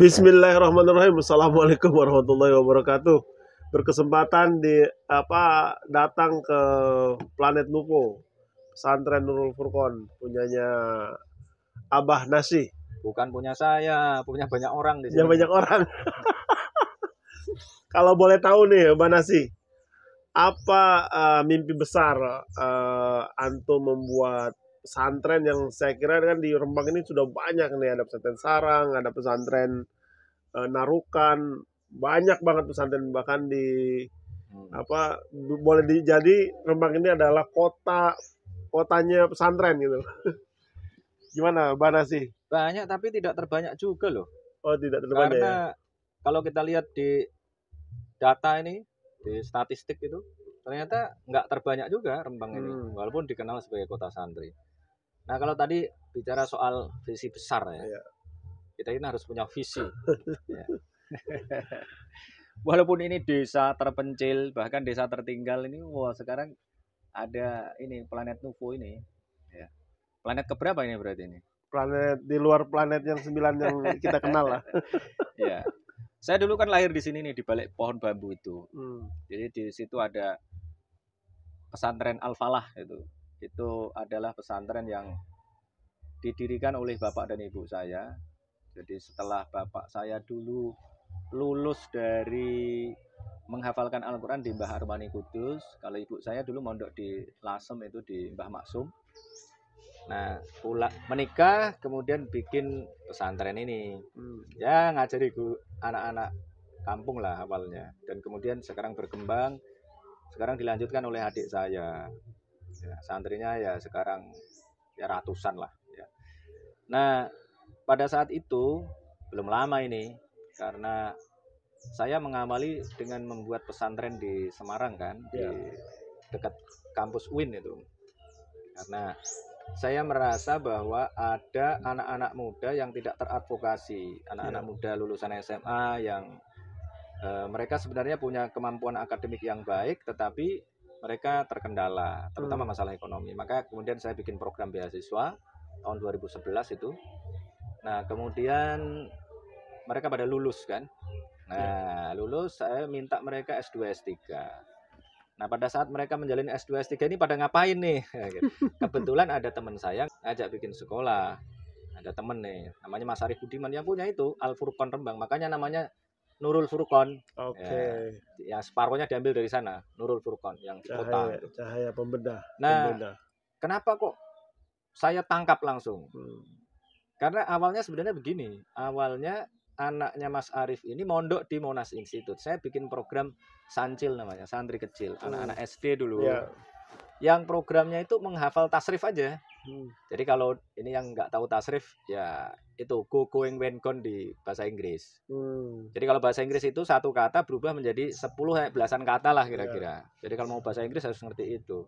Bismillahirrahmanirrahim. Assalamualaikum warahmatullahi wabarakatuh. Berkesempatan datang ke Planet Nupo, pesantren Nurul Furqon, punyanya Abah Nasi. Bukan punya saya, punya banyak orang di Punya sini. banyak orang. Kalau boleh tahu nih, Abah Nasi, apa mimpi besar antum membuat pesantren yang saya kira kan di Rembang ini sudah banyak nih, ada pesantren Sarang, ada pesantren Narukan, banyak banget pesantren, bahkan di boleh jadi Rembang ini adalah kotanya pesantren gitu. Gimana, Bana sih? Banyak tapi tidak terbanyak juga loh. Oh, tidak terbanyak. Karena Ya? kalau kita lihat di data ini, di statistik itu, ternyata nggak terbanyak juga Rembang ini, walaupun dikenal sebagai kota santri. Nah, kalau tadi bicara soal visi besar ya, kita ini harus punya visi. Ya. Walaupun ini desa terpencil, bahkan desa tertinggal ini, sekarang ada ini Planet Nupo ini. Ya. Planet keberapa ini berarti ini? Planet di luar planet yang 9 yang kita kenal lah. Ya. Saya dulu kan lahir di sini nih, di balik pohon bambu itu. Jadi di situ ada pesantren Al-Falah itu. Itu adalah pesantren yang didirikan oleh bapak dan ibu saya. Jadi setelah bapak saya dulu lulus dari menghafalkan Al-Quran di Mbah Armani Kudus, kalau ibu saya dulu mondok di Lasem itu di Mbah Maksum. Nah, menikah kemudian bikin pesantren ini. Ya ngajari anak-anak kampung lah awalnya. Dan kemudian sekarang berkembang, sekarang dilanjutkan oleh adik saya. Ya, santrinya ya sekarang ya ratusan lah. Ya. Nah, pada saat itu belum lama ini, karena saya mengawali dengan membuat pesantren di Semarang kan, di dekat kampus UIN itu. Karena saya merasa bahwa ada anak-anak muda yang tidak teradvokasi, anak-anak muda lulusan SMA yang mereka sebenarnya punya kemampuan akademik yang baik, tetapi mereka terkendala, terutama masalah ekonomi. Maka kemudian saya bikin program beasiswa tahun 2011 itu. Nah, kemudian mereka pada lulus kan. Nah, lulus saya minta mereka S2, S3. Nah, pada saat mereka menjalani S2, S3 ini pada ngapain nih? Kebetulan ada teman saya ngajak bikin sekolah. Ada temen nih, namanya Mas Arif Budiman yang punya itu Al Furqon Rembang. Makanya namanya Nurul Furqon. Oke. Ya, separuhnya diambil dari sana, Nurul Furqon yang di kota itu. Cahaya pembedah. Nah, kenapa kok saya tangkap langsung? Karena awalnya sebenarnya begini, awalnya anaknya Mas Arif ini mondok di Monas Institute. Saya bikin program Sancil namanya, santri kecil, anak-anak SD dulu. Yang programnya itu menghafal tasrif aja. Jadi kalau ini yang nggak tahu tasrif, ya itu go, going, when, gone di bahasa Inggris. Jadi kalau bahasa Inggris itu satu kata berubah menjadi 10 belasan kata lah kira-kira. Jadi kalau mau bahasa Inggris harus ngerti itu.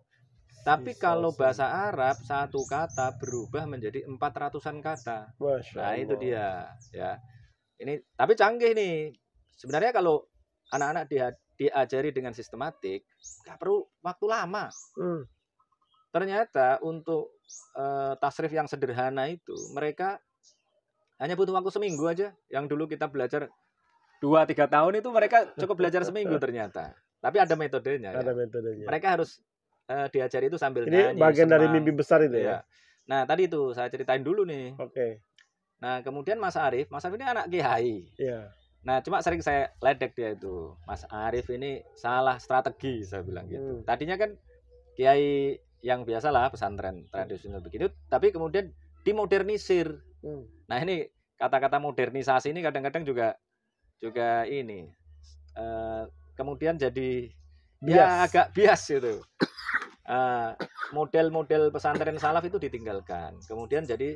Tapi kalau bahasa Arab satu kata berubah menjadi 400-an kata. Nah itu dia ya. Ini tapi canggih nih. Sebenarnya kalau anak-anak diajari dengan sistematik nggak perlu waktu lama. Ternyata untuk tasrif yang sederhana itu mereka hanya butuh waktu seminggu aja. Yang dulu kita belajar 2-3 tahun itu mereka cukup belajar seminggu ternyata. Tapi ada metodenya. Ada metodenya. Mereka harus diajari itu sambil ini nyanyi. Bagian dari mimpi besar itu ya. Nah tadi itu saya ceritain dulu nih. Oke. Nah kemudian Mas Arif ini anak kiai. Nah cuma sering saya ledek dia itu, Mas Arif ini salah strategi saya bilang gitu. Tadinya kan kiai yang biasalah pesantren tradisional begitu, tapi kemudian dimodernisir. Nah ini kata-kata modernisasi ini kadang-kadang juga ini kemudian jadi ya agak bias gitu. Model-model pesantren salaf itu ditinggalkan. Kemudian jadi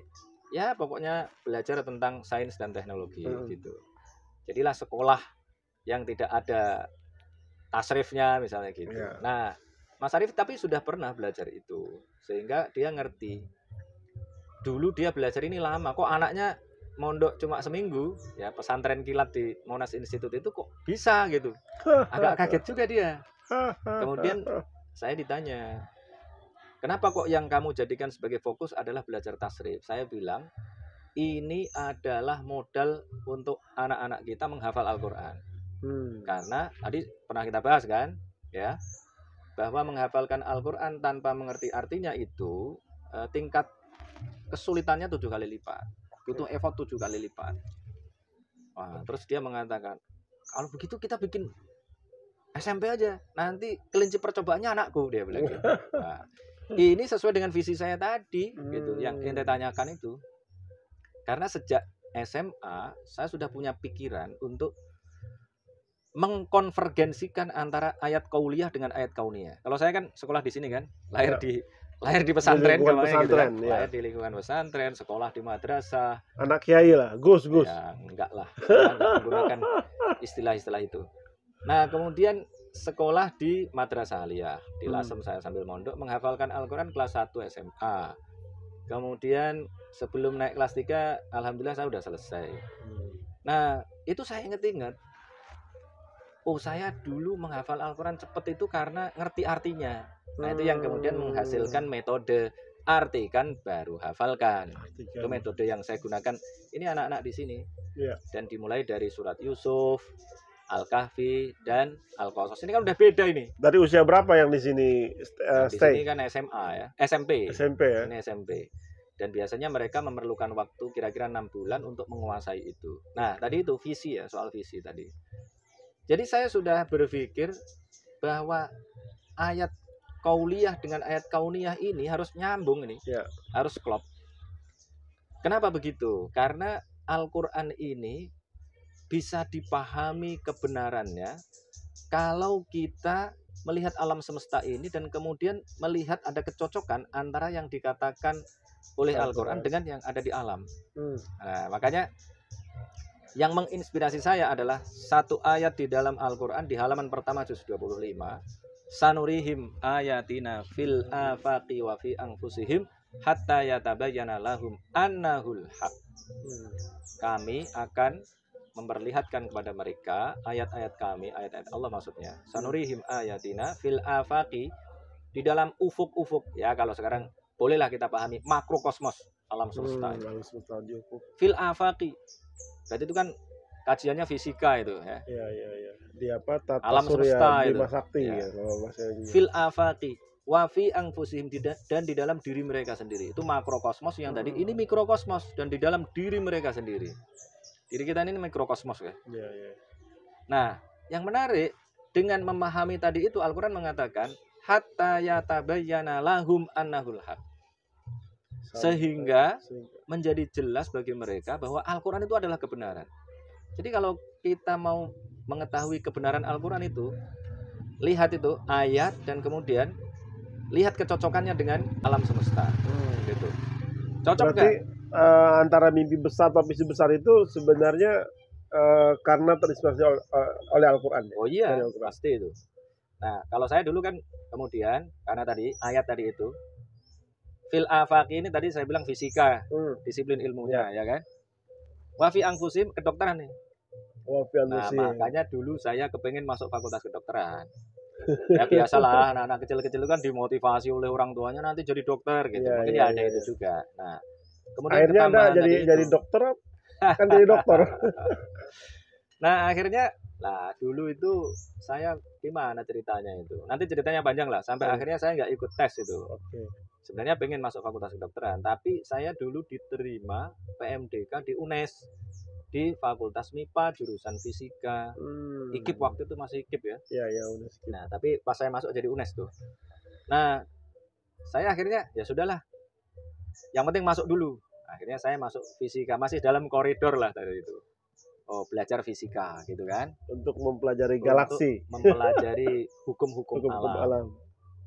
ya pokoknya belajar tentang sains dan teknologi gitu. Jadilah sekolah yang tidak ada tasrifnya misalnya gitu. Nah, Mas Arif tapi sudah pernah belajar itu sehingga dia ngerti. Dulu dia belajar ini lama, kok anaknya mondok cuma seminggu ya pesantren kilat di Monas Institute itu kok bisa gitu. Agak kaget juga dia. Kemudian saya ditanya, kenapa kok yang kamu jadikan sebagai fokus adalah belajar tasrif? Saya bilang, ini adalah modal untuk anak-anak kita menghafal Al-Quran. Karena tadi pernah kita bahas kan, ya, bahwa menghafalkan Al-Quran tanpa mengerti artinya itu tingkat kesulitannya 7 kali lipat, butuh effort 7 kali lipat. Wah, terus dia mengatakan, kalau begitu kita bikin SMP aja, nanti kelinci percobaannya anakku, dia bilang gitu. Nah, ini sesuai dengan visi saya tadi, gitu, yang ente tanyakan itu. Karena sejak SMA saya sudah punya pikiran untuk mengkonvergensikan antara ayat kauliyah dengan ayat kauniyah. Kalau saya kan sekolah di sini kan, lahir di pesantren, gitu kan? Lahir di lingkungan pesantren, sekolah di madrasah. Anak kiai lah, Gus. Ya, enggak lah, enggak menggunakan istilah-istilah itu. Nah, kemudian sekolah di madrasah aliyah, di Lasem saya sambil mondok menghafalkan Al-Quran kelas 1 SMA. Kemudian sebelum naik kelas 3, alhamdulillah saya sudah selesai. Nah, itu saya ingat-ingat. Oh, saya dulu menghafal Al-Quran cepat itu karena ngerti artinya. Nah, itu yang kemudian menghasilkan metode artikan baru hafalkan. Itu metode yang saya gunakan. Ini anak-anak di sini. Dan dimulai dari surat Yusuf, Al-Kahfi, dan Al-Qasas. Ini kan udah beda ini. Dari usia berapa yang di sini di sini kan SMA ya, SMP ya. Ini SMP. Dan biasanya mereka memerlukan waktu kira-kira 6 bulan untuk menguasai itu. Nah, tadi itu visi ya, soal visi tadi. Jadi saya sudah berpikir bahwa ayat kauliyah dengan ayat kauniyah ini harus nyambung ini. Harus klop. Kenapa begitu? Karena Al-Quran ini bisa dipahami kebenarannya kalau kita melihat alam semesta ini dan kemudian melihat ada kecocokan antara yang dikatakan oleh Al-Quran dengan yang ada di alam. Nah, makanya yang menginspirasi saya adalah satu ayat di dalam Al-Quran di halaman pertama juz 25. Sanurihim ayatina fil afaqi wa fi anfusihim hatta yatabayyana lahum annahul haq. Kami akan memperlihatkan kepada mereka ayat-ayat kami, ayat-ayat Allah maksudnya. Sanurihim ayatina fil afaqi, di dalam ufuk-ufuk ya, kalau sekarang bolehlah kita pahami makrokosmos alam semesta. Fil afaqi. Berarti itu kan kajiannya fisika itu ya. Iya. Di apa? Tata alam semesta itu. Sakti, ya. Fil afaqi wa fi anfusihim, dan di dalam diri mereka sendiri. Itu makrokosmos yang tadi, ini mikrokosmos dan di dalam diri mereka sendiri. Diri kita ini mikrokosmos ya. Nah, yang menarik dengan memahami tadi itu Al-Quran mengatakan hatta yatabayyana lahum annahul haq. Sehingga menjadi jelas bagi mereka bahwa Al-Quran itu adalah kebenaran. Jadi kalau kita mau mengetahui kebenaran Al-Quran itu, lihat itu ayat dan kemudian lihat kecocokannya dengan alam semesta. Gitu. Cocok nggak? Antara mimpi besar atau visi besar itu sebenarnya karena terinspirasi oleh Al-Quran. Oh iya, pasti itu. Nah, kalau saya dulu kan kemudian karena tadi ayat tadi itu fil afaqi ini tadi saya bilang fisika, disiplin ilmunya ya kan. Wa fi anfusim kedokteran nih. Nah, makanya dulu saya kepengen masuk fakultas kedokteran. Ya biasalah anak-anak kecil-kecil itu kan dimotivasi oleh orang tuanya nanti jadi dokter gitu. Mungkin ya ada itu juga. Nah, kemudian akhirnya Anda jadi dokter kan jadi dokter. Nah, akhirnya dulu itu saya gimana ceritanya itu. Nanti ceritanya panjang lah sampai akhirnya saya nggak ikut tes itu. Sebenarnya pengen masuk fakultas kedokteran, tapi saya dulu diterima PMDK di UNES di Fakultas MIPA jurusan fisika. IKIP waktu itu masih IKIP ya. Iya, UNES. Nah, tapi pas saya masuk jadi UNES tuh. Nah, saya akhirnya ya sudahlah. Yang penting masuk dulu. Akhirnya saya masuk fisika, masih dalam koridor lah tadi itu. Oh, belajar fisika gitu kan. Untuk mempelajari galaksi. Untuk mempelajari hukum-hukum alam.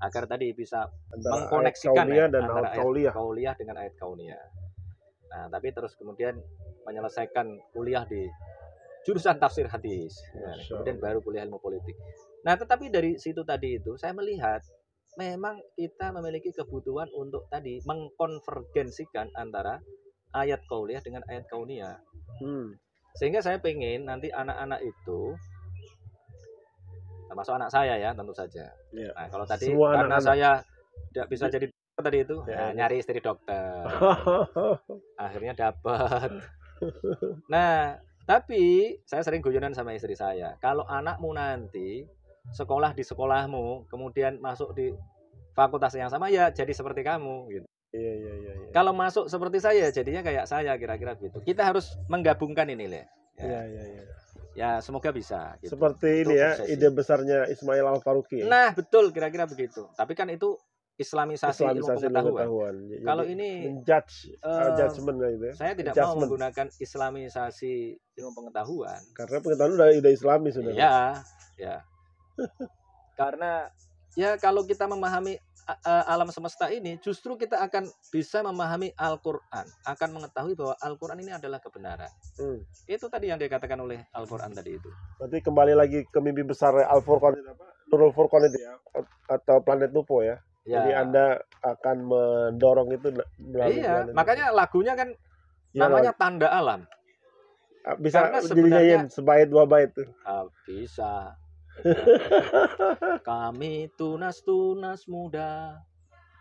Agar tadi bisa mengkoneksikan antara ayat kauliyah dengan ayat kauniyah. Nah, tapi terus kemudian menyelesaikan kuliah di jurusan tafsir hadis. Kemudian baru kuliah ilmu politik. Nah, tetapi dari situ tadi itu saya melihat memang kita memiliki kebutuhan untuk tadi mengkonvergensikan antara ayat kauliyah dengan ayat kauniyah. Sehingga saya pengen nanti anak-anak itu, termasuk anak saya ya tentu saja. Nah, kalau tadi semua karena saya tidak bisa jadi tadi itu nyari istri dokter. Akhirnya dapat. Nah, tapi saya sering guyonan sama istri saya. Kalau anakmu nanti sekolah di sekolahmu, kemudian masuk di fakultas yang sama, ya jadi seperti kamu gitu. Iya. Kalau masuk seperti saya, jadinya kayak saya, kira-kira gitu. Kita harus menggabungkan ini, Le. Iya. Ya, semoga bisa. Gitu. Seperti ini ya, ide besarnya Ismail Al-Faruqi. Nah, betul, kira-kira begitu. Tapi kan itu islamisasi ilmu pengetahuan. Kalau ini judgment gitu ya. Saya tidak mau menggunakan islamisasi ilmu pengetahuan. Karena pengetahuan udah islami sudah. Ya. Karena ya kalau kita memahami alam semesta ini, justru kita akan bisa memahami Al-Quran, akan mengetahui bahwa Al-Quran ini adalah kebenaran. Itu tadi yang dikatakan oleh Al-Quran tadi itu. Berarti kembali lagi ke mimpi besar Al-Furqan itu apa? Nurul Furqan itu ya, atau planet Nupo ya. Jadi Anda akan mendorong itu melalui makanya lagunya kan namanya Tanda Alam. Bisa dinyanyiin sebaik dua bait tuh. Bisa. Kami tunas muda,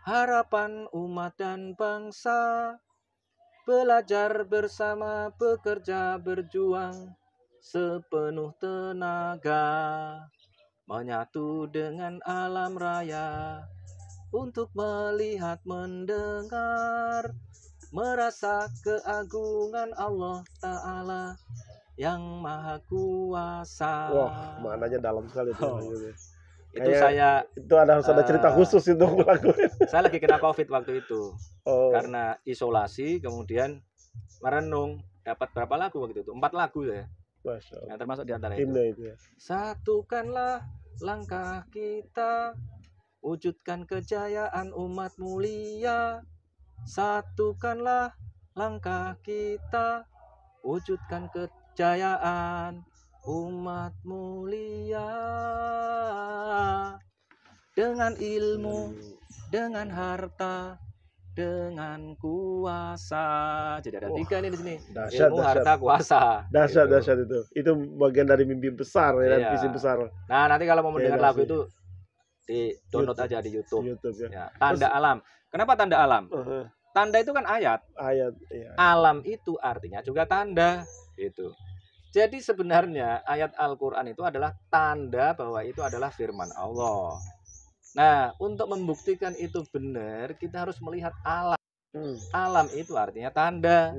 harapan umat dan bangsa, belajar bersama, bekerja berjuang sepenuh tenaga, menyatu dengan alam raya untuk melihat, mendengar, merasa keagungan Allah Ta'ala yang Maha Kuasa. Wah, maknanya dalam sekali itu. Itu saya itu harus ada cerita khusus itu lagu. Saya lagi kena COVID waktu itu. Karena isolasi, kemudian merenung, dapat berapa lagu waktu itu? 4 lagu ya. Yang termasuk di antara itu. Ya. Satukanlah langkah kita, wujudkan kejayaan umat mulia. Satukanlah langkah kita, wujudkan kejayaan umat mulia, dengan ilmu, dengan harta, dengan kuasa. Jadi ada 3 nih di sini. Ilmu, harta, kuasa. Dahsyat itu. Itu bagian dari mimpi besar dan visi besar. Nah, nanti kalau mau mendengar lagu itu di download aja di YouTube ya. Tanda alam. Kenapa tanda alam? Tanda itu kan ayat. Iya. Alam itu artinya juga tanda gitu. Jadi sebenarnya ayat Al-Quran itu adalah tanda bahwa itu adalah firman Allah. Nah, untuk membuktikan itu benar, kita harus melihat alam. Alam itu artinya tanda.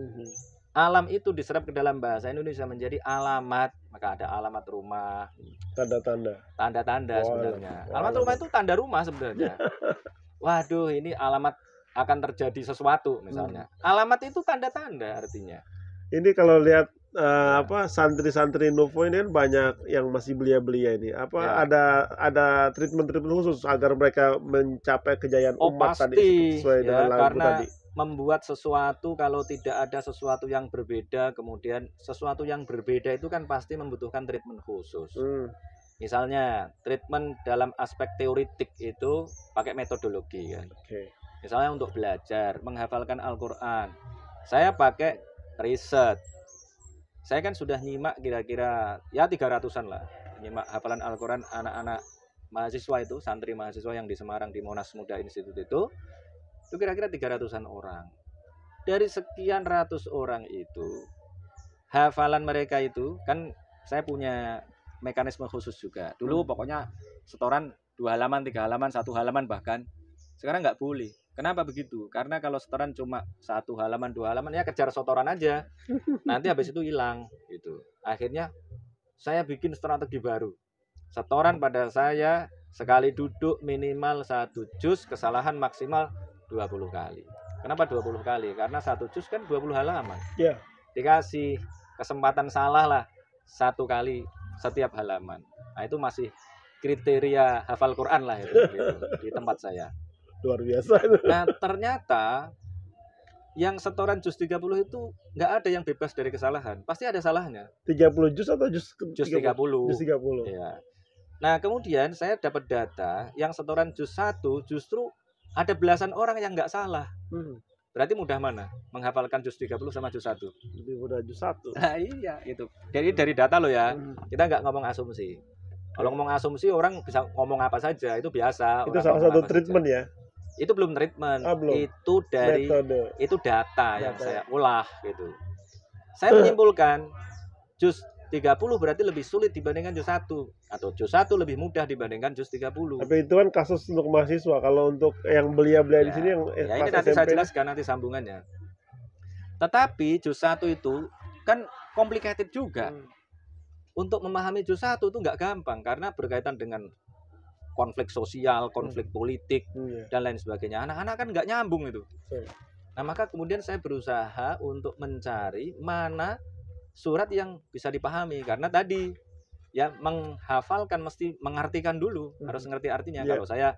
Alam itu diserap ke dalam bahasa Indonesia menjadi alamat. Maka ada alamat rumah. Tanda-tanda sebenarnya. Alamat rumah itu tanda rumah sebenarnya. Waduh, ini alamat akan terjadi sesuatu misalnya. Alamat itu tanda-tanda artinya. Ini kalau lihat santri-santri Nuvo ini kan banyak yang masih belia-belia ini. Ada treatment khusus agar mereka mencapai kejayaan umat pasti. Tadi sesuai dengan lagu karena tadi. Membuat sesuatu, kalau tidak ada sesuatu yang berbeda, kemudian sesuatu yang berbeda itu kan pasti membutuhkan treatment khusus. Misalnya treatment dalam aspek teoritik itu pakai metodologi kan. Misalnya untuk belajar menghafalkan Al-Quran, saya pakai riset. Saya kan sudah nyimak kira-kira ya 300-an lah, nyimak hafalan Al-Quran anak-anak mahasiswa itu, santri mahasiswa yang di Semarang di Monas Muda Institute itu kira-kira 300-an orang. Dari sekian ratus orang itu, hafalan mereka itu kan saya punya mekanisme khusus juga. Dulu pokoknya setoran 2 halaman, 3 halaman, 1 halaman bahkan. Sekarang nggak boleh. Kenapa begitu? Karena kalau setoran cuma 1 halaman, 2 halaman, ya kejar setoran aja. Nanti habis itu hilang gitu. Akhirnya saya bikin strategi baru. Setoran pada saya sekali duduk minimal 1 juz, kesalahan maksimal 20 kali. Kenapa 20 kali? Karena 1 juz kan 20 halaman. Dikasih kesempatan salah lah 1 kali setiap halaman. Nah, itu masih kriteria hafal Quran lah itu gitu, di tempat saya. Luar biasa. Nah, ternyata yang setoran juz 30 itu nggak ada yang bebas dari kesalahan. Pasti ada salahnya. 30 juz atau juz 30? Juz 30. Ya. Nah, kemudian saya dapat data yang setoran juz 1 justru ada belasan orang yang nggak salah. Berarti mudah mana? Menghafalkan juz 30 sama juz 1? Lebih mudah juz 1. Nah, iya itu. Jadi dari data lo ya. Kita nggak ngomong asumsi. Kalau ngomong asumsi orang bisa ngomong apa saja, itu biasa. Itu salah satu treatment saja. Ya. Itu belum treatment, belum. itu dari Metode. itu data yang Data. saya ulah gitu. Saya menyimpulkan juz 30 berarti lebih sulit dibandingkan juz 1 atau juz 1 lebih mudah dibandingkan juz 30. Tapi itu kan kasus untuk mahasiswa. Kalau untuk yang belia-belia di sini yang ya kelas ini nanti SMP saya jelaskan nanti sambungannya. Tetapi juz 1 itu kan complicated juga. Untuk memahami juz 1 itu nggak gampang karena berkaitan dengan konflik sosial, konflik politik dan lain sebagainya. Anak-anak kan nggak nyambung itu. Nah, maka kemudian saya berusaha untuk mencari mana surat yang bisa dipahami karena tadi ya menghafalkan mesti mengartikan dulu, harus ngerti artinya. Kalau saya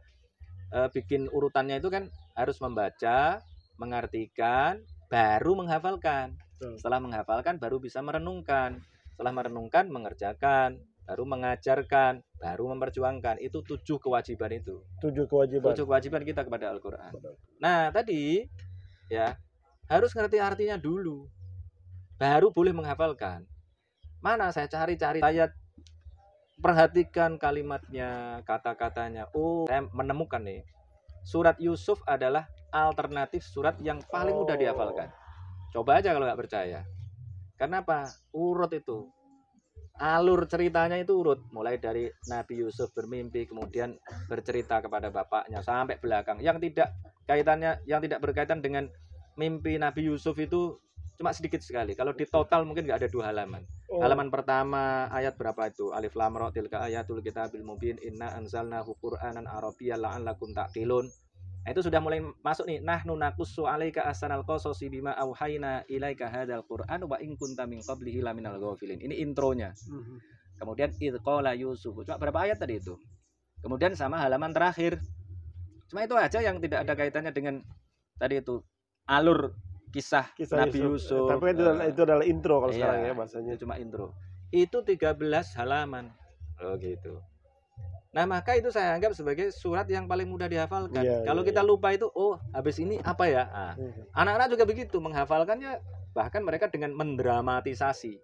bikin urutannya itu kan harus membaca, mengartikan, baru menghafalkan. Setelah menghafalkan baru bisa merenungkan. Setelah merenungkan mengerjakan, baru mengajarkan, baru memperjuangkan. Itu 7 kewajiban itu. 7 kewajiban. 7 kewajiban kita kepada Al-Qur'an. Nah, tadi ya harus ngerti artinya dulu. Baru boleh menghafalkan. Mana saya cari-cari, saya perhatikan kalimatnya, kata-katanya. Oh, saya menemukan nih. Surat Yusuf adalah alternatif surat yang paling mudah dihafalkan. Coba aja kalau nggak percaya. Kenapa? Urut itu. Alur ceritanya itu urut. Mulai dari Nabi Yusuf bermimpi, kemudian bercerita kepada bapaknya sampai belakang. Yang tidak berkaitan dengan mimpi Nabi Yusuf itu cuma sedikit sekali. Kalau di total mungkin nggak ada 2 halaman. Halaman pertama ayat berapa itu? Alif lam ra tilka ayatul kitabil mubin inna anzalnahu qur'anan arabiyyan la'allakum taqilun. Nah, itu sudah mulai masuk nih. Nahnu naqussu 'alaika ahsanal qasasi bima auhayna ilaika hadzal qur'an wa in kunta min qablihi laminal ghafilin. Ini intronya. Kemudian id qala Yusuf. Cuma berapa ayat tadi itu? Kemudian sama halaman terakhir. Cuma itu aja yang tidak ada kaitannya dengan tadi itu alur kisah Nabi Yusuf. Tapi kan itu adalah intro kalau sekarang ya bahasanya. Cuma intro. Itu 13 halaman. Oh gitu. Nah, maka itu saya anggap sebagai surat yang paling mudah dihafalkan. Kalau kita lupa itu, oh habis ini apa ya? Nah, anak-anak juga begitu, menghafalkannya bahkan mereka dengan mendramatisasi.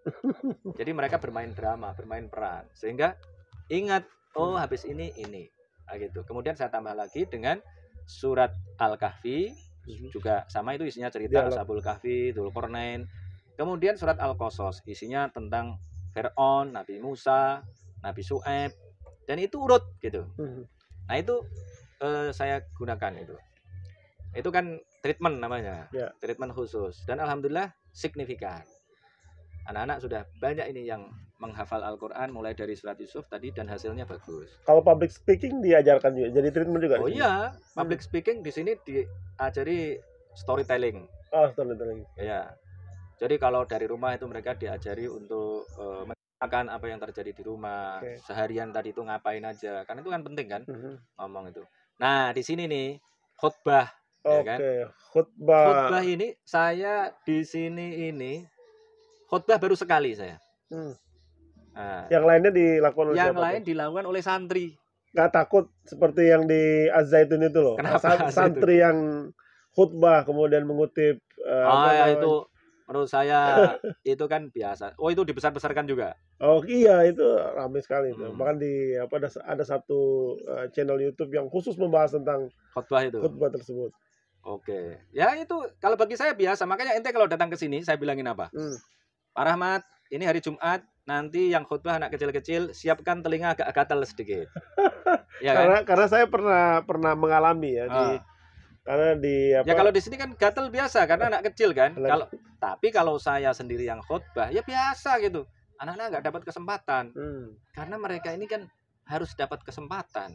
Jadi mereka bermain drama, bermain peran. Sehingga ingat, oh habis ini. Nah, gitu. Kemudian saya tambah lagi dengan surat Al-Kahfi. Juga sama, itu isinya cerita Ashabul Kahfi, Dzulqarnain. Kemudian surat Al-Qasas isinya tentang Fir'aun, Nabi Musa, Nabi Syuaib, dan itu urut gitu. Nah, itu saya gunakan itu. Itu kan treatment namanya. Treatment khusus, dan alhamdulillah signifikan. Anak-anak sudah banyak ini yang menghafal Al-Qur'an mulai dari surat Yusuf tadi dan hasilnya bagus. Kalau public speaking diajarkan juga, jadi treatment juga. Oh iya, public speaking di sini diajari storytelling. Storytelling. Ya. Jadi kalau dari rumah itu mereka diajari untuk menceritakan apa yang terjadi di rumah, seharian tadi itu ngapain aja. Kan itu kan penting kan, ngomong itu. Nah, di sini nih khutbah, ya kan? Khutbah ini saya di sini ini khutbah baru sekali saya. Nah, yang lainnya dilakukan oleh siapa? Yang lain dilakukan oleh santri. Nggak takut seperti yang di Az-Zaitun itu loh. Kenapa? Santri yang khutbah kemudian mengutip itu menurut saya itu kan biasa. Oh, itu dibesar-besarkan juga. Oh iya, itu ramai sekali itu. Bahkan di ada satu channel YouTube yang khusus membahas tentang khutbah itu. Khutbah tersebut. Oke. Ya itu kalau bagi saya biasa. Makanya ente kalau datang ke sini saya bilangin apa? Pak Rahmat, ini hari Jumat, nanti yang khutbah anak kecil-kecil, siapkan telinga agak gatal sedikit. Ya kan? Karena saya pernah mengalami ya ya kalau di sini kan gatal biasa karena anak kecil kan. Tapi kalau saya sendiri yang khutbah ya biasa gitu. Anak-anak nggak dapat kesempatan. Karena mereka ini kan harus dapat kesempatan.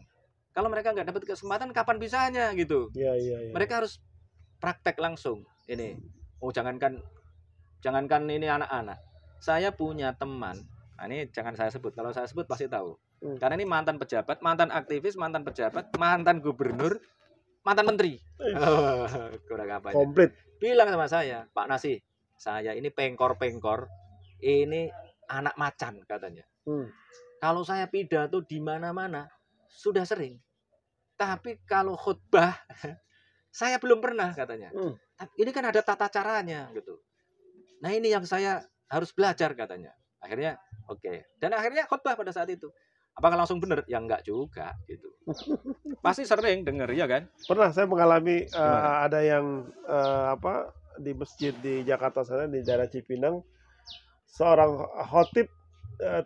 Kalau mereka nggak dapat kesempatan kapan bisanya gitu. Ya. Mereka harus praktek langsung. Ini. Oh jangankan ini anak-anak. Saya punya teman. Nah, ini jangan saya sebut. Kalau saya sebut pasti tahu. Karena ini mantan pejabat, mantan aktivis, mantan pejabat, mantan gubernur, mantan menteri. Kurang apa aja. Komplit. Bilang sama saya, Pak Nasi, saya ini pengkor-pengkor, ini anak macan katanya. Kalau saya pidato di mana-mana sudah sering. Tapi kalau khutbah saya belum pernah katanya. Ini kan ada tata caranya gitu. Nah, ini yang saya harus belajar katanya. Akhirnya oke. Dan akhirnya khutbah pada saat itu. Apakah langsung benar? Ya enggak juga gitu. Pasti sering dengar ya kan? Pernah saya mengalami Gimana? ada yang apa di masjid di Jakarta sana di daerah Cipinang, seorang khotib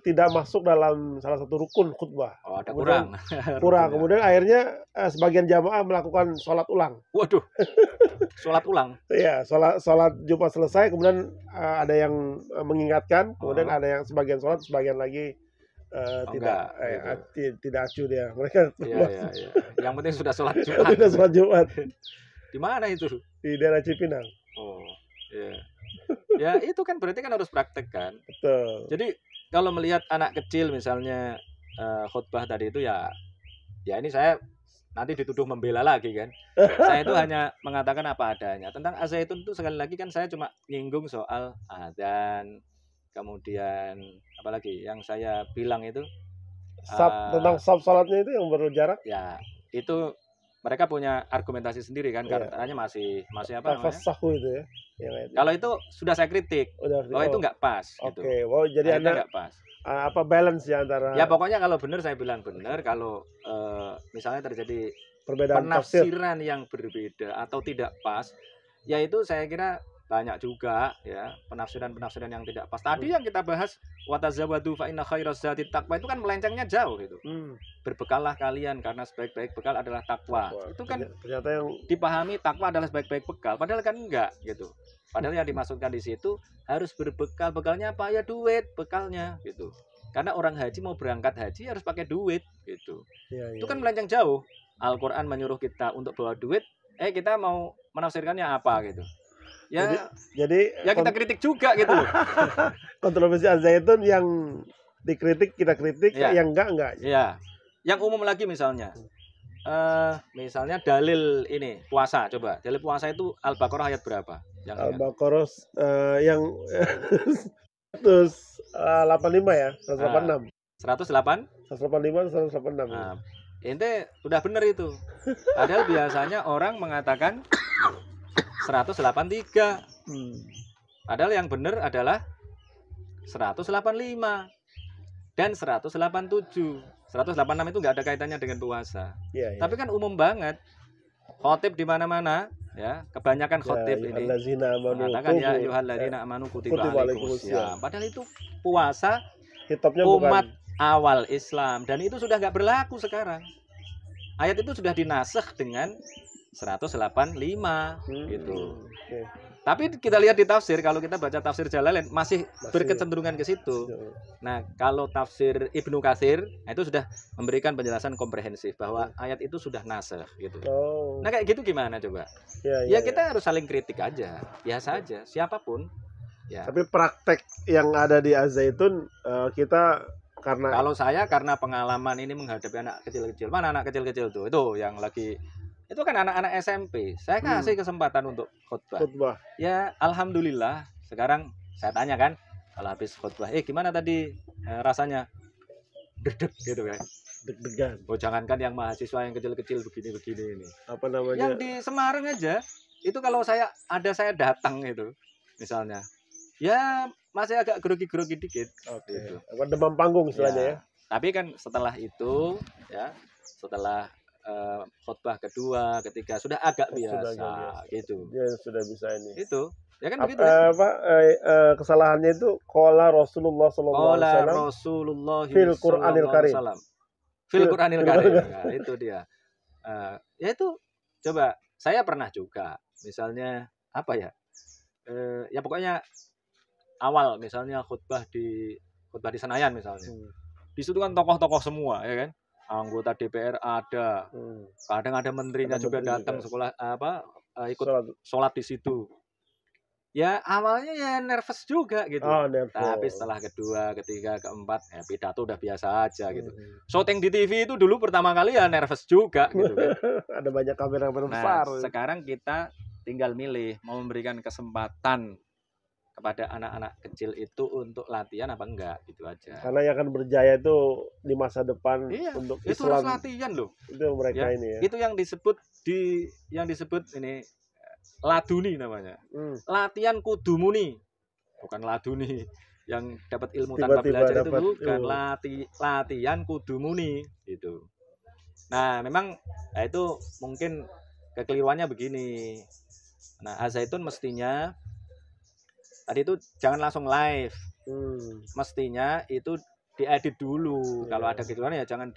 tidak masuk dalam salah satu rukun khutbah. Oh, ada Kemudian kurang kurang, rukunnya. kemudian akhirnya sebagian jamaah melakukan sholat ulang. Waduh, sholat ulang. Iya, sholat Jumat selesai, kemudian ada yang mengingatkan, kemudian Oh, ada yang sebagian sholat, sebagian lagi oh tidak enggak gitu. tidak acuh dia. Mereka Iya, iya, iya. Yang penting sudah sholat Jumat. tidak sholat Jumat Di mana itu? di daerah Cipinang. Oh, iya. Ya itu kan berarti kan harus praktek kan. Betul. Jadi kalau melihat anak kecil misalnya khutbah tadi itu ya ini saya nanti dituduh membela lagi kan. Saya itu hanya mengatakan apa adanya. Tentang Az-Zaitun itu sekali lagi kan saya cuma nyinggung soal adzan. Kemudian apalagi yang saya bilang itu Tentang sholatnya itu yang berjarak. ya itu mereka punya argumentasi sendiri kan Iya. katanya masih apa namanya? Tafasahu itu ya. Kalau itu sudah saya kritik. Udah, Bahwa itu nggak pas gitu. Oke, wow, jadi Akhirnya Anda nggak pas. apa balance ya antara Ya pokoknya kalau benar saya bilang benar, kalau misalnya terjadi perbedaan tafsir. penafsiran yang berbeda atau tidak pas, ya itu saya kira banyak juga ya penafsiran yang tidak pas. Tadi yang kita bahas watazawadu fa inna khairaz zati taqwa itu kan melencengnya jauh gitu. Berbekallah kalian karena sebaik-baik bekal adalah takwa. Itu kan Ternyata yang dipahami takwa adalah sebaik-baik bekal, padahal kan enggak gitu. Padahal yang dimaksudkan di situ harus berbekal. Bekalnya apa? Ya duit bekalnya gitu. Karena orang haji mau berangkat haji harus pakai duit gitu. Itu kan melenceng jauh. Al-Qur'an menyuruh kita untuk bawa duit, kita mau menafsirkannya apa gitu. Ya, jadi ya kita kritik juga gitu loh. Kontroversi Az-Zaitun yang dikritik kita kritik, Ya. yang enggak. Ya. Yang umum lagi misalnya. Misalnya dalil ini puasa, coba. Dalil puasa itu Al-Baqarah ayat berapa? Al-Baqarah yang 185 ya, 186. 108? 185 186. Nah, ente udah bener itu. Padahal biasanya orang mengatakan 183. Padahal yang benar adalah 185 dan 187. 186 itu nggak ada kaitannya dengan puasa. Ya. Tapi kan umum banget. Khotib di mana-mana ya, kebanyakan khotib ini mengatakan ya ayyuhalladzina amanu kutiba alaikumusiyam. Padahal itu puasa hitopnya umat awal Islam dan itu sudah nggak berlaku sekarang. Ayat itu sudah dinasakh dengan 185 gitu. Tapi kita lihat di tafsir, kalau kita baca tafsir Jalalain masih berkecenderungan ke situ. Nah, kalau tafsir Ibnu Katsir itu sudah memberikan penjelasan komprehensif bahwa ayat itu sudah nasakh gitu. Nah, kayak gitu gimana coba? Ya kita harus saling kritik aja, biasa aja, siapapun. Ya. Tapi praktek yang ada di Az-Zaitun kita kalau saya karena pengalaman ini menghadapi anak kecil-kecil. Mana anak kecil-kecil tuh? Itu yang lagi itu kan anak-anak SMP. Saya kasih kesempatan untuk khutbah. Ya, alhamdulillah. Sekarang saya tanya kan, kalau habis khutbah, gimana tadi rasanya? Deg-deg gitu kan. Deg-degan. Oh, jangankan yang mahasiswa yang kecil-kecil begini-begini ini. Apa namanya? Yang di Semarang aja, itu kalau saya datang itu, misalnya, ya masih agak grogi-grogi dikit. Oke. Gitu. Demam panggung istilahnya ya. Tapi kan setelah itu, ya, setelah khutbah kedua, ketiga sudah agak biasa, gitu. Dia sudah bisa ini. Itu, ya kan begitu. Kesalahannya itu qala Rasulullah sallallahu alaihi wasallam. Qala Rasulullah fil Qur'anil Karim. Fil Qur'anil Karim. Nah, itu dia. Ya itu coba saya pernah juga, misalnya apa ya? Ya pokoknya awal misalnya khutbah di Senayan misalnya. Di situ kan tokoh-tokoh semua, ya kan? Anggota DPR ada, kadang ada menterinya juga datang sekolah ikut sholat di situ. Ya awalnya ya nervous juga gitu. Tapi setelah kedua, ketiga, keempat, pidato udah biasa aja gitu. Syuting di TV itu dulu pertama kali ya nervous juga gitu kan. Ada banyak kamera besar. Nah, sekarang kita tinggal milih mau memberikan kesempatan kepada anak-anak kecil itu untuk latihan apa enggak, gitu aja. Karena yang akan berjaya itu di masa depan untuk itu Islam. Itu harus latihan loh. Itu mereka ini ya. Itu yang disebut ini laduni namanya. Latihan kudumuni. Bukan laduni yang dapat ilmu tanpa belajar itu bukan latihan kudumuni gitu. Nah, memang itu mungkin kekeliruannya begini. Nah, Al-Zaitun mestinya tadi itu jangan langsung live. Mestinya itu diedit dulu. Kalau ada kekeliruan ya jangan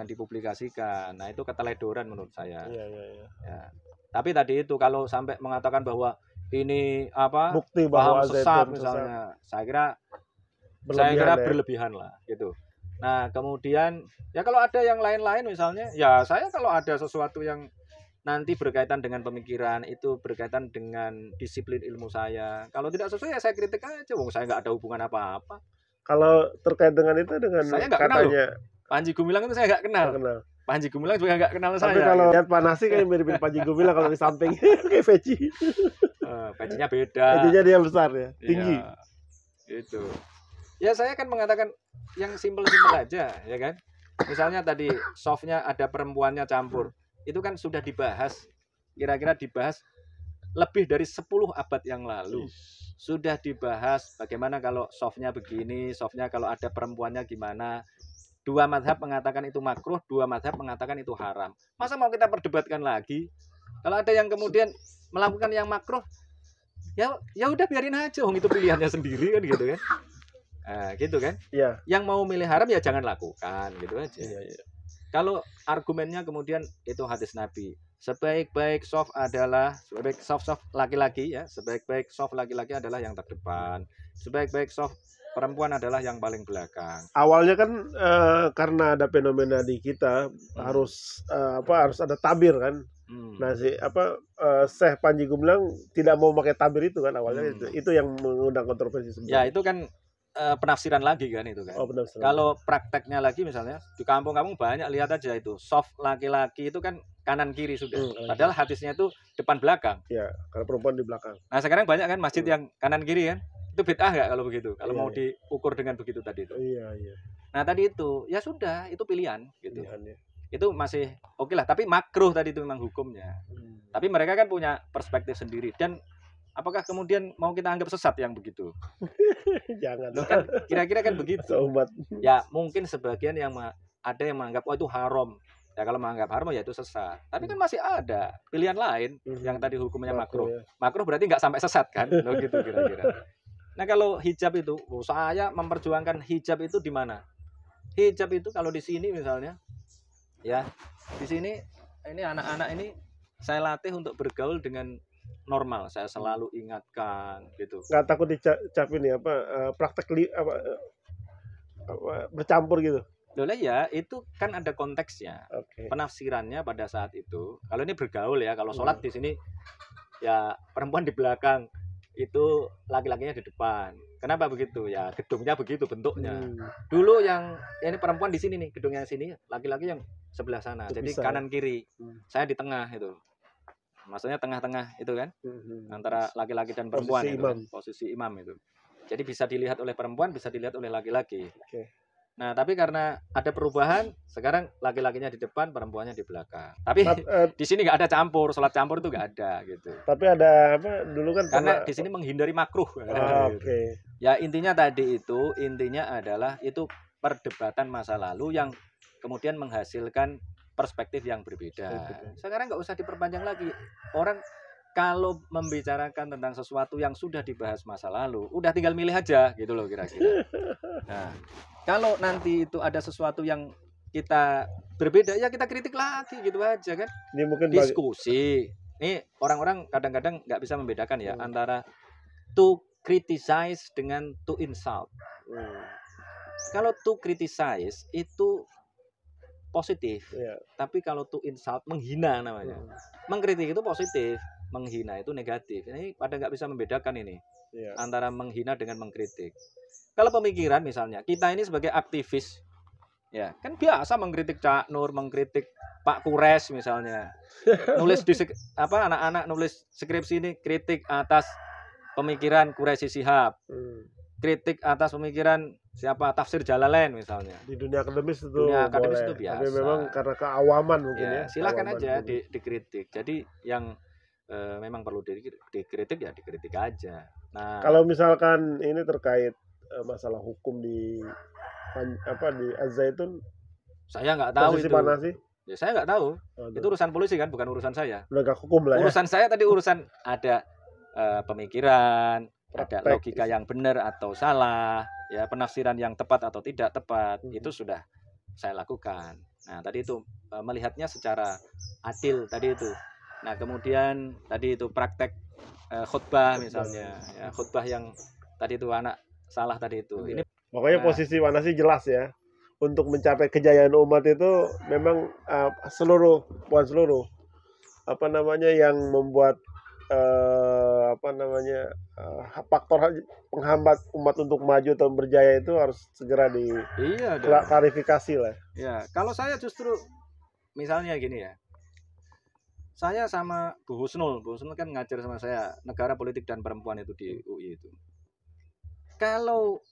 dipublikasikan. Nah, itu keteledoran menurut saya. Ya. Tapi tadi itu kalau sampai mengatakan bahwa ini bukti paham bahwa sesat misalnya, saya kira berlebihan lah gitu. Nah, kemudian ya kalau ada yang lain-lain misalnya, ya saya kalau ada sesuatu yang nanti berkaitan dengan pemikiran, itu berkaitan dengan disiplin ilmu saya, kalau tidak sesuai ya saya kritik aja, wong saya nggak ada hubungan apa-apa. Kalau terkait dengan itu, dengan saya nggak kenal loh. Panji Gumilang itu saya nggak kenal. Panji Gumilang juga nggak kenal saya. Tapi kalau lihat Pak Nasi kayak mirip Panji Gumilang kalau di samping kayak peci. Pecinya beda. Pecinya dia besar ya, tinggi. Ya, itu. Ya saya kan mengatakan yang simpel-simpel aja, ya kan. Misalnya tadi softnya ada perempuannya campur, itu kan sudah dibahas, kira-kira dibahas lebih dari 10 abad yang lalu. Sudah dibahas bagaimana kalau softnya begini, softnya kalau ada perempuannya gimana. 2 mazhab mengatakan itu makruh, 2 mazhab mengatakan itu haram. Masa mau kita perdebatkan lagi? Kalau ada yang kemudian melakukan yang makruh, ya udah biarin aja, itu pilihannya sendiri kan gitu kan. Nah, gitu kan? Iya. Yang mau milih haram ya jangan lakukan, gitu aja. Iya. Kalau argumennya kemudian itu hadis Nabi, sebaik-baik soft adalah sebaik soft laki-laki ya, sebaik-baik soft laki-laki adalah yang terdepan, sebaik-baik soft perempuan adalah yang paling belakang. Awalnya kan karena ada fenomena di kita harus ada tabir kan. Nah Syekh Panji Gumilang tidak mau pakai tabir itu kan awalnya. Itu yang mengundang kontroversi sebenarnya. Ya itu kan penafsiran lagi kan itu kan. Kalau prakteknya lagi misalnya di kampung-kampung banyak, lihat aja itu soft laki-laki itu kan kanan kiri sudah. Padahal hadisnya itu depan belakang. Ya, kalau perempuan di belakang. Nah sekarang banyak kan masjid yang kanan kiri kan. Itu bid'ah nggak kalau begitu? Kalau mau diukur dengan begitu tadi itu. Iya. Nah tadi itu ya sudah, itu pilihan gitu. Pilihan, ya. Itu masih oke lah, tapi makruh tadi itu memang hukumnya. Tapi mereka kan punya perspektif sendiri, dan apakah kemudian mau kita anggap sesat yang begitu? Jangan. Loh kan kira-kira kan begitu. Ya mungkin sebagian yang ada yang menganggap itu haram. Ya kalau menganggap haram ya itu sesat. Tapi kan masih ada pilihan lain yang tadi hukumnya makruh. Ya. Makruh berarti nggak sampai sesat kan? Loh gitu kira-kira. Nah kalau hijab itu, saya memperjuangkan hijab itu di mana? Hijab itu kalau di sini misalnya, ya di sini ini anak-anak ini saya latih untuk bergaul dengan normal, saya selalu ingatkan gitu. Nggak takut dicap ini praktek bercampur gitu? Loh ya itu kan ada konteksnya, penafsirannya pada saat itu. Kalau ini bergaul ya, kalau sholat di sini ya perempuan di belakang, itu laki-lakinya di depan. Kenapa begitu? Ya gedungnya begitu bentuknya. Dulu yang ini perempuan di sini nih, gedungnya sini, laki-laki yang sebelah sana. Jadi kanan kiri. Saya di tengah itu. Maksudnya tengah-tengah itu kan. Antara laki-laki dan perempuan posisi itu imam. Kan? Posisi imam itu. Jadi bisa dilihat oleh perempuan, bisa dilihat oleh laki-laki. Nah, tapi karena ada perubahan, sekarang laki-lakinya di depan, perempuannya di belakang. Tapi di sini nggak ada campur, sholat campur itu nggak ada gitu. Tapi ada dulu kan karena di sini menghindari makruh. Gitu. Ya intinya tadi itu, intinya adalah itu perdebatan masa lalu yang kemudian menghasilkan perspektif yang berbeda. Sekarang nggak usah diperpanjang lagi. Orang kalau membicarakan tentang sesuatu yang sudah dibahas masa lalu, udah tinggal milih aja gitu loh kira-kira. Nah, kalau nanti itu ada sesuatu yang kita berbeda, ya kita kritik lagi gitu aja kan. Ini mungkin diskusi. Ini orang-orang kadang-kadang nggak bisa membedakan ya antara to criticize dengan to insult. Kalau to criticize itu positif, tapi kalau to insult menghina namanya. Mengkritik itu positif, menghina itu negatif. Ini pada nggak bisa membedakan ini antara menghina dengan mengkritik. Kalau pemikiran misalnya, kita ini sebagai aktivis, ya kan biasa mengkritik Cak Nur, mengkritik Pak Kures misalnya, nulis di anak-anak nulis skripsi ini kritik atas pemikiran Quraisy Shihab, kritik atas pemikiran siapa Tafsir Jalalain misalnya. Di dunia akademis itu itu biasa. Tapi memang karena keawaman mungkin ya. Silakan aja dikritik. Jadi yang memang perlu dikritik ya dikritik aja. Nah, kalau misalkan ini terkait masalah hukum di Al-Zaitun, Saya nggak tahu posisi itu. mana sih? Ya saya nggak tahu. Aduh. Itu urusan polisi kan, bukan urusan saya. Penegak hukum lah ya. Urusan saya tadi urusan ada pemikiran, Praktek. ada logika yang benar atau salah, ya penafsiran yang tepat atau tidak tepat, itu sudah saya lakukan. Nah tadi itu melihatnya secara adil tadi itu. Nah kemudian tadi itu praktek khutbah misalnya, ya, khutbah yang tadi itu anak salah tadi itu. Ini pokoknya posisi mana sih jelas ya. Untuk mencapai kejayaan umat itu memang bukan seluruh yang membuat faktor penghambat umat untuk maju atau berjaya itu harus segera klarifikasi lah. Ya, kalau saya justru misalnya gini ya. Saya sama Bu Husnul kan ngajar sama saya negara politik dan perempuan itu di UI itu. Kalau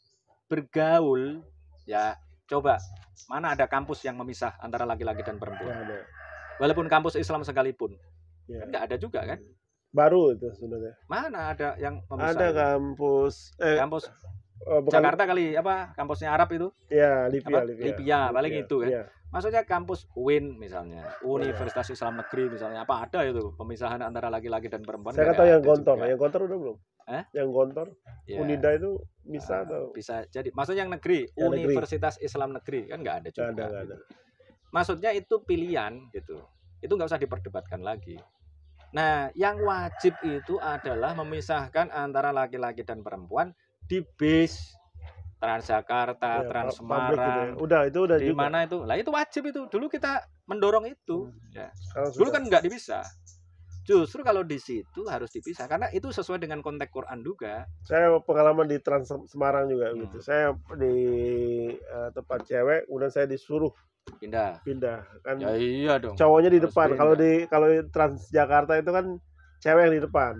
bergaul ya coba mana ada kampus yang memisah antara laki-laki dan perempuan. Ya, walaupun kampus Islam sekalipun. Ya. Kan nggak ada juga kan? Baru itu sebenarnya. Mana ada yang memisah? Ada kampus Jakarta kali apa? Kampusnya Arab itu? Ya, Libya paling itu kan. Ya. Maksudnya kampus UIN misalnya, Universitas Islam Negeri misalnya, apa ada itu pemisahan antara laki-laki dan perempuan? Saya kata yang Gontor, yang Gontor udah belum? Yang Gontor, ya. Unida itu bisa atau? Bisa jadi. Maksudnya yang negeri, Universitas Islam Negeri kan nggak ada juga. Nggak ada. Maksudnya itu pilihan gitu, itu nggak usah diperdebatkan lagi. Nah, yang wajib itu adalah memisahkan antara laki-laki dan perempuan di bis. Transjakarta, ya, Trans Semarang, gitu ya. Itu udah di juga. Mana itu? Lah itu wajib itu. Dulu kita mendorong itu. Ya. Dulu kan nggak dipisah. Justru kalau di situ harus dipisah karena itu sesuai dengan konteks Quran juga. Saya pengalaman di Trans Semarang juga gitu. Saya di tempat cewek, kemudian saya disuruh pindah kan. Ya iya dong. Cowoknya di depan. Kalau di Transjakarta itu kan cewek yang di depan.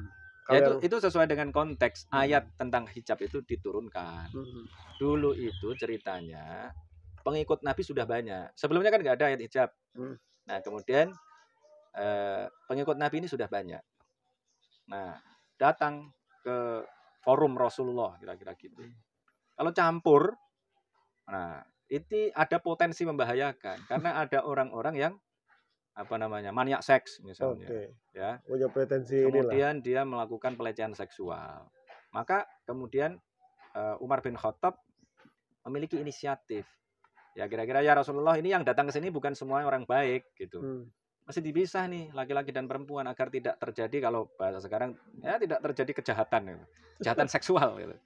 Ya, itu sesuai dengan konteks ayat tentang hijab itu diturunkan. Dulu itu ceritanya pengikut Nabi sudah banyak. Sebelumnya kan nggak ada ayat hijab. Nah kemudian pengikut Nabi ini sudah banyak. Nah datang ke forum Rasulullah kira-kira gitu. Kalau campur, nah itu ada potensi membahayakan karena ada orang-orang yang maniak seks misalnya, ya. Punya pretensi kemudian dia melakukan pelecehan seksual. Maka kemudian Umar bin Khattab memiliki inisiatif. Ya kira-kira ya Rasulullah ini yang datang ke sini bukan semua orang baik gitu. Masih dipisah nih laki-laki dan perempuan agar tidak terjadi kalau bahasa sekarang ya tidak terjadi kejahatan seksual gitu.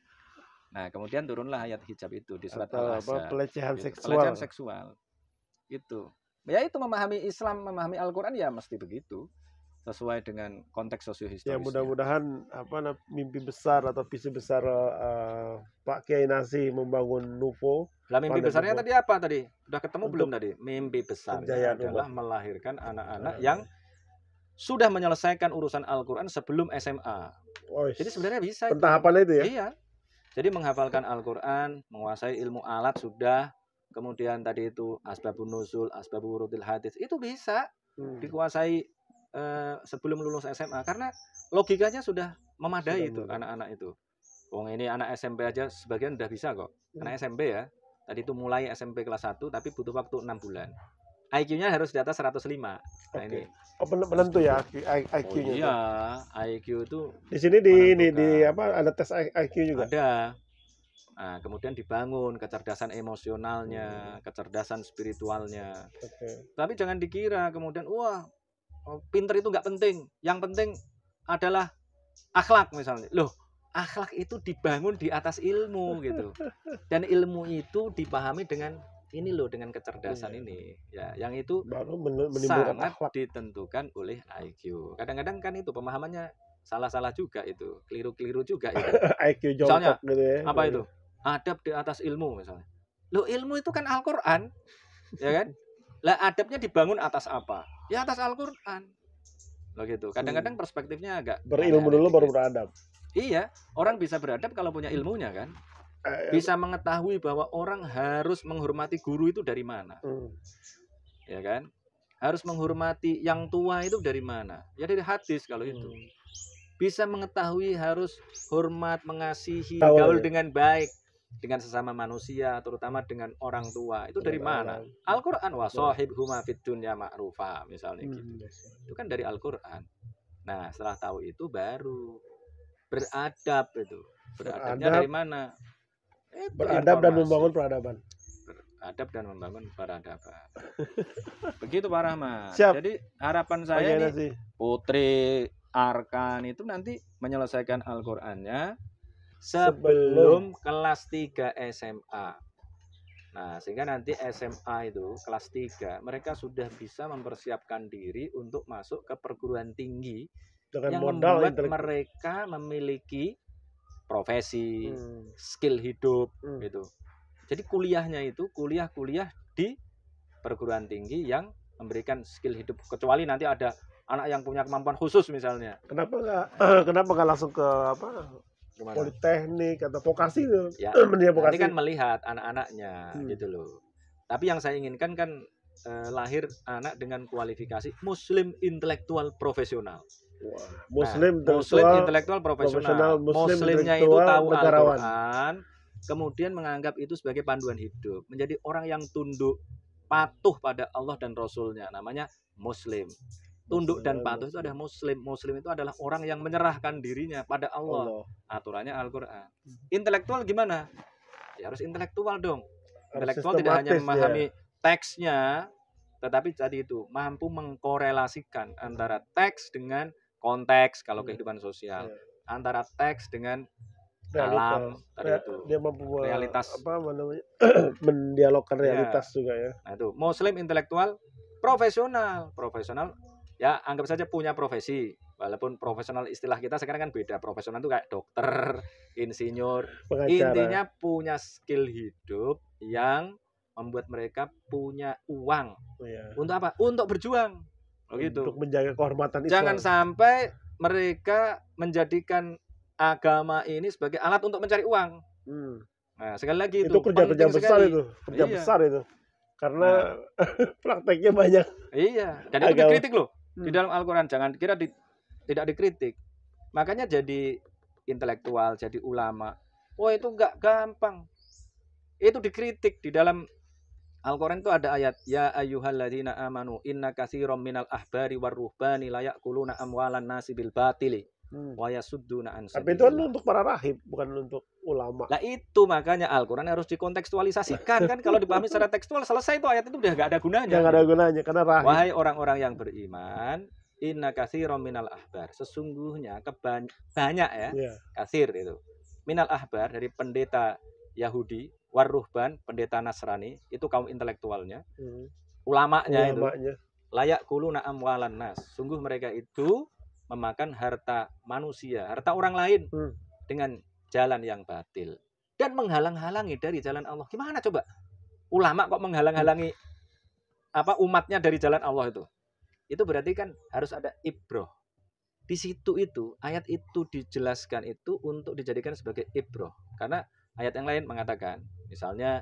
Nah, kemudian turunlah ayat hijab itu di surat Al-Ahzab. Pelecehan seksual. Itu. Ya itu memahami Islam, memahami Al-Quran ya mesti begitu sesuai dengan konteks sosiohistorisnya. Ya mudah-mudahan mimpi besar atau visi besar Pak Kiai Nasi membangun Nuvo. Lah mimpi besarnya tadi apa tadi? Udah ketemu belum tadi? Mimpi besarnya adalah melahirkan anak-anak yang sudah menyelesaikan urusan Al-Quran sebelum SMA. Jadi sebenarnya bisa. Pentahapannya itu ya? Iya. Jadi menghafalkan Al-Quran, menguasai ilmu alat sudah. Kemudian tadi itu asbabun nuzul, asbabul wurudil hadis itu bisa dikuasai sebelum lulus SMA karena logikanya sudah memadai itu anak-anak itu. Wong ini anak SMP aja sebagian udah bisa kok. Anak SMP ya. Tadi itu mulai SMP kelas 1 tapi butuh waktu 6 bulan. IQ-nya harus di atas 105. Nah ini. Penentu ya IQ-nya. Iya, IQ itu di sini ada tes IQ juga. Ada. Nah, kemudian dibangun kecerdasan emosionalnya, kecerdasan spiritualnya. Tapi jangan dikira kemudian pinter itu nggak penting. Yang penting adalah akhlak misalnya. Loh, akhlak itu dibangun di atas ilmu gitu. Dan ilmu itu dipahami dengan dengan kecerdasan ini. Ya, yang itu baru sangat ditentukan oleh IQ. Kadang-kadang kan itu pemahamannya salah-salah juga itu, keliru-keliru juga itu. IQ jongkok gitu ya. Apa itu? Adab di atas ilmu misalnya. Loh ilmu itu kan Al-Quran. Ya kan? Lah adabnya dibangun atas apa? Ya atas Al-Quran. Loh gitu. Kadang-kadang perspektifnya agak berilmu dulu baru beradab. Iya. Orang bisa beradab kalau punya ilmunya kan. Bisa mengetahui bahwa orang harus menghormati guru itu dari mana. Ya kan? Harus menghormati yang tua itu dari mana? Ya dari hadis kalau itu. Bisa mengetahui harus hormat, mengasihi, gaul dengan baik. dengan sesama manusia, terutama dengan orang tua, itu dari mana? Al-Quran, wa sahibhuma fid dunya ma'rufa, misalnya gitu. Itu kan dari Al-Quran. Nah, setelah tahu itu baru beradab itu. Beradabnya dari mana? Beradab dan membangun peradaban. Beradab dan membangun peradaban. Begitu Pak Rahmat. Siap. Jadi harapan saya ini Putri Arkan itu nanti menyelesaikan Al-Qur'annya sebelum kelas 3 SMA. Nah, sehingga nanti SMA itu kelas 3 mereka sudah bisa mempersiapkan diri untuk masuk ke perguruan tinggi dengan yang membuat mereka memiliki profesi, skill hidup gitu. Jadi kuliahnya itu kuliah di perguruan tinggi yang memberikan skill hidup, kecuali nanti ada anak yang punya kemampuan khusus misalnya. Kenapa nggak langsung ke gimana? Politeknik atau vokasi tuh? Ya, nanti kan melihat anak-anaknya gitu loh. Tapi yang saya inginkan kan lahir anak dengan kualifikasi Muslim intelektual profesional. Muslim intelektual profesional. Muslimnya itu tahu Al-Quran, kemudian menganggap itu sebagai panduan hidup, menjadi orang yang tunduk, patuh pada Allah dan Rasulnya, namanya Muslim. Tunduk dan patuh itu adalah Muslim. Muslim itu adalah orang yang menyerahkan dirinya pada Allah. Aturannya Al-Quran. Intelektual gimana? Ya harus intelektual dong. Intelektual tidak hanya memahami teksnya, tetapi tadi itu mampu mengkorelasikan antara teks dengan konteks kalau kehidupan sosial, antara teks dengan alam tadi itu. Dia mampu realitas mendialogkan realitas juga ya. Nah itu Muslim intelektual profesional ya, anggap saja punya profesi, walaupun profesional istilah kita sekarang kan beda. Profesional itu kayak dokter, insinyur, pengacara. Intinya punya skill hidup yang membuat mereka punya uang. Untuk apa? Untuk berjuang. Begitu. Untuk menjaga kehormatan Islam. Jangan sampai mereka menjadikan agama ini sebagai alat untuk mencari uang. Nah, sekali lagi itu kerja besar sekali. Besar itu. Karena prakteknya banyak. Iya, dan itu dikritik loh. Di dalam Al-Quran, jangan kira tidak dikritik. Makanya jadi intelektual, jadi ulama. Itu enggak gampang. Itu dikritik. Di dalam Al-Quran itu ada ayat, ya ayyuhalladzina amanu inna katsiran minal ahbari warruhbani la ya'kuluna amwalan nasi bil batili wa yasudduna an sabilillah. Tapi itu kan untuk para rahib, bukan untuk ulama. Nah itu makanya Al-Quran harus dikontekstualisasikan kan. Kalau dipahami secara tekstual selesai itu ayat itu udah nggak ada gunanya. Nggak ada gunanya karena rahib. Wahai orang-orang yang beriman, inna katsiran minal ahbar, sesungguhnya banyak ya. Katsir itu minal ahbar, dari pendeta Yahudi, warruhban, pendeta Nasrani, itu kaum intelektualnya, ulamanya itu layak kuluna amwalan nas, sungguh mereka itu memakan harta manusia, harta orang lain dengan jalan yang batil dan menghalang-halangi dari jalan Allah. Gimana coba ulama kok menghalang-halangi umatnya dari jalan Allah itu? Itu berarti kan harus ada ibroh. Di situ itu ayat itu dijelaskan itu untuk dijadikan sebagai ibroh, karena ayat yang lain mengatakan, misalnya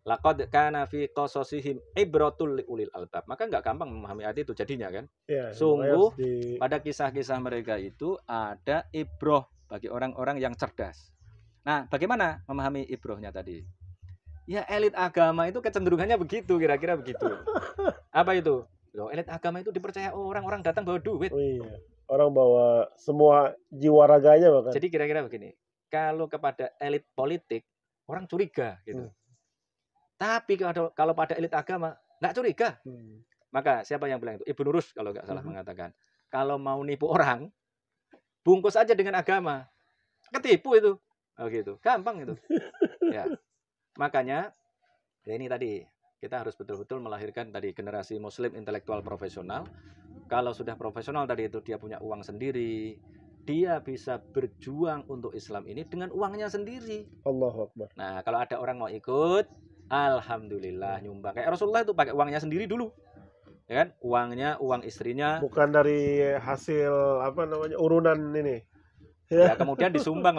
laqad kana fi qasasihim ibratul liulil albab. Maka nggak gampang memahami ayat itu jadinya kan. Sungguh pada kisah-kisah mereka itu ada ibroh bagi orang-orang yang cerdas. Nah, bagaimana memahami ibrohnya tadi? Ya elit agama itu kecenderungannya begitu, kira-kira begitu. Apa itu? Loh, elit agama itu dipercaya orang datang bawa duit. Orang bawa semua jiwa raganya bahkan. Jadi kira-kira begini. Kalau kepada elit politik orang curiga gitu. Tapi kalau pada elit agama nggak curiga. Maka siapa yang bilang itu? Ibnu Rus kalau nggak salah mengatakan, kalau mau nipu orang, bungkus aja dengan agama, ketipu itu. Gitu, gampang itu. Ya, makanya ya ini tadi kita harus betul-betul melahirkan tadi generasi Muslim intelektual profesional. Kalau sudah profesional tadi itu dia punya uang sendiri, dia bisa berjuang untuk Islam ini dengan uangnya sendiri. Allahu Akbar. Nah, kalau ada orang mau ikut, alhamdulillah nyumbang. Kayak Rasulullah itu pakai uangnya sendiri dulu. Ya kan? Uangnya, uang istrinya. Bukan dari hasil urunan ini. Ya, kemudian disumbang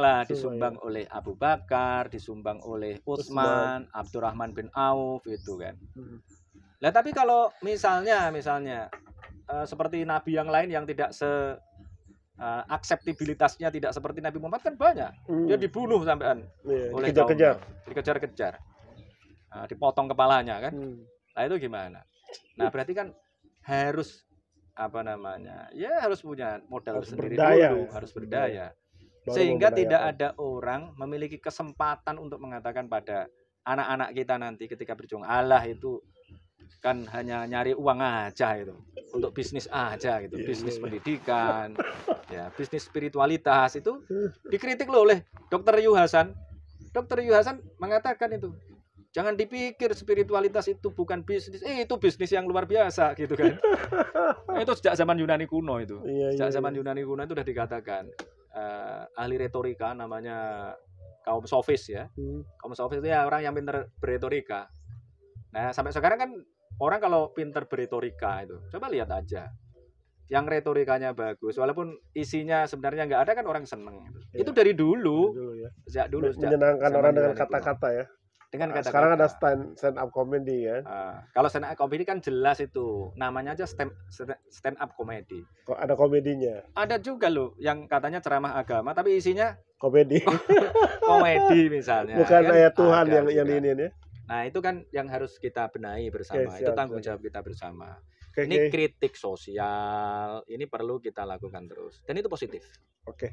oleh Abu Bakar, disumbang oleh Utsman, Abdurrahman bin Auf itu kan. Lah tapi kalau misalnya seperti nabi yang lain yang tidak akseptabilitasnya tidak seperti Nabi Muhammad kan banyak. Dia dibunuh sampean oleh dikejar-kejar, dikejar-kejar, dipotong kepalanya kan. Nah itu gimana? Nah berarti kan harus apa namanya? Ya harus punya modal harus sendiri berdaya, dulu, harus berdaya. Sehingga tidak ada orang memiliki kesempatan untuk mengatakan pada anak-anak kita nanti ketika berjuang, Allah itu kan hanya nyari uang aja itu, untuk bisnis aja gitu, bisnis pendidikan, ya bisnis spiritualitas itu dikritik loh oleh Dr. Yu Hasan. Dr. Yu Hasan mengatakan itu, jangan dipikir spiritualitas itu bukan bisnis, itu bisnis yang luar biasa gitu kan. Itu sejak zaman Yunani kuno itu, sejak zaman Yunani kuno itu sudah dikatakan. Ahli retorika namanya kaum sofis ya, kaum sofis itu ya orang yang pintar beretorika. Nah sampai sekarang kan orang kalau pintar beretorika itu, coba lihat aja, yang retorikanya bagus, walaupun isinya sebenarnya nggak ada kan orang seneng. Itu dari dulu, sejak dulu. Menyenangkan orang dengan kata-kata ya. Dengan kata-kata. Sekarang ada stand up comedy ya. Kalau stand up comedy kan jelas itu, namanya aja stand up comedy. Kok ada komedinya? Ada juga loh, yang katanya ceramah agama, tapi isinya komedi. Komedi misalnya. Bukan kan ayat Tuhan yang ini ya. Nah itu kan yang harus kita benahi bersama. Itu tanggung jawab kita bersama. Ini kritik sosial, ini perlu kita lakukan terus. Dan itu positif. Oke.